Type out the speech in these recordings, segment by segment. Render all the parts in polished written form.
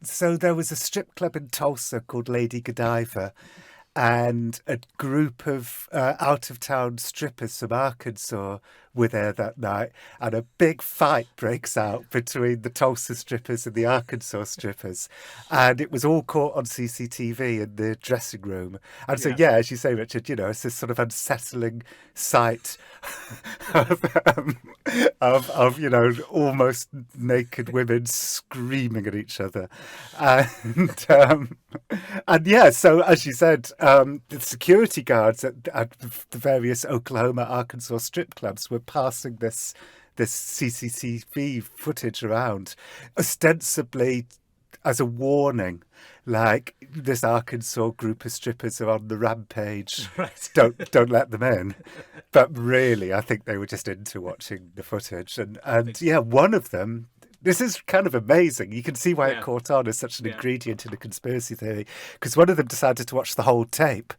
So there was a strip club in Tulsa called Lady Godiva, and a group of out-of-town strippers from Arkansas were there that night, and a big fight breaks out between the Tulsa strippers and the Arkansas strippers, and it was all caught on CCTV in the dressing room. And so, Yeah. yeah, as you say, Richard, it's this sort of unsettling sight of, almost naked women screaming at each other, and yeah, so as you said, the security guards at the various Oklahoma, Arkansas strip clubs were passing this CCTV footage around, ostensibly as a warning, like this Arkansas group of strippers are on the rampage. Right. Don't let them in. But really, I think they were just into watching the footage, and yeah, one of them. This is kind of amazing. You can see why it caught on as such an ingredient in a conspiracy theory, because one of them decided to watch the whole tape,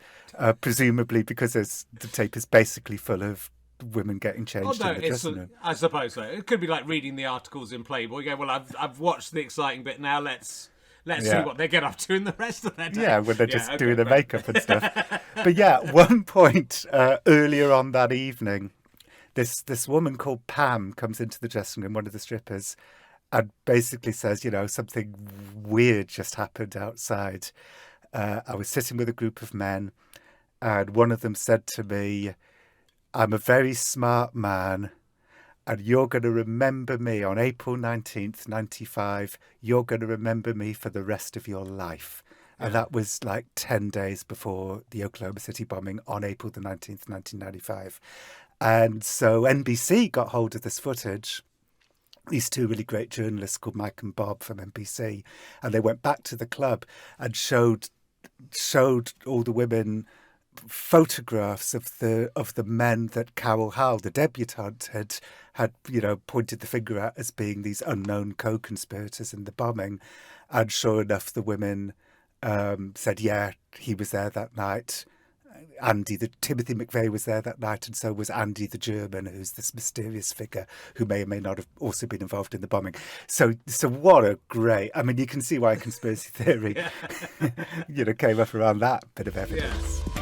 presumably because the tape is basically full of women getting changed in the dressing room. I suppose so. It could be like reading the articles in Playboy. You go, well, I've watched the exciting bit now. Let's see what they get up to in the rest of their day. Yeah, when they're just doing their makeup and stuff. But yeah, one point earlier on that evening, this woman called Pam comes into the dressing room, one of the strippers, and basically says, something weird just happened outside. I was sitting with a group of men, and one of them said to me, I'm a very smart man, and you're going to remember me on April 19th, 95. You're going to remember me for the rest of your life. And that was like 10 days before the Oklahoma City bombing on April the 19th, 1995. And so NBC got hold of this footage, these two really great journalists called Mike and Bob from NBC, and they went back to the club and showed all the women photographs of the men that Carol Howell, the debutante, had pointed the finger at as being these unknown co-conspirators in the bombing. And sure enough, the women said, yeah, he was there that night. Timothy McVeigh was there that night, and so was Andy the German, who's this mysterious figure who may or may not have also been involved in the bombing. So what a great... I mean, you can see why a conspiracy theory, came up around that bit of evidence. Yeah.